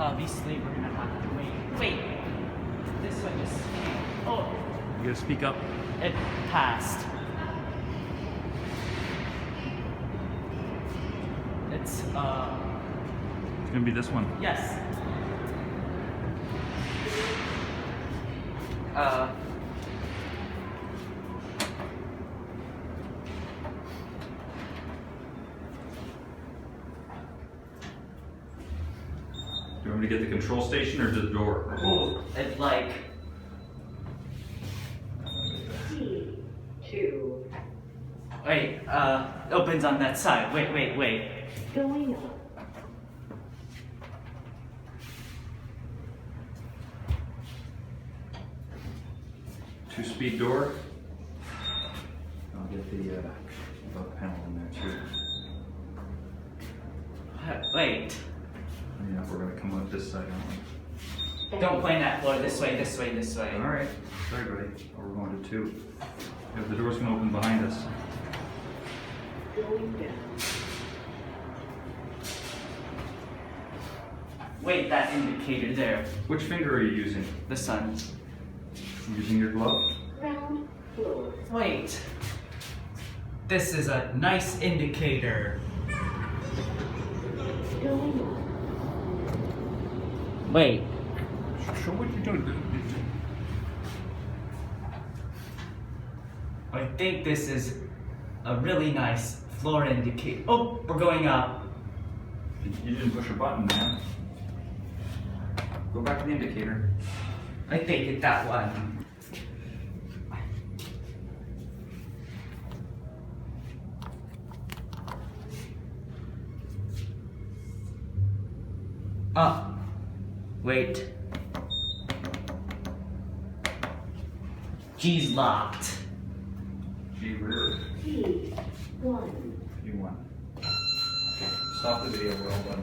obviously we're gonna have to wait. This one just came. Oh, You gotta speak up. it passed. It's It's gonna be this one. yes. Do you want me to get the control station or the door? It's like T2 wait, opens on that side. Wait. going up. Two-speed door. I'll get the above panel in there too. Wait. Yeah, we're gonna come up this side, aren't we? Don't point that floor. This way. All right. Sorry, buddy. Oh, we're going to two. If the door's gonna open behind us. Going down. Wait, that indicator there. Which finger are you using? The sun. Using your glove? Ground floor. Wait. This is a nice indicator. Going up. Wait. Show what you're doing. I think this is a really nice floor indicator. Oh, we're going up. You didn't push a button, man. Go back to the indicator. I think it's that one. Ah, wait. G's locked. G rear. T1 You won. Okay. Stop the video. We're all done.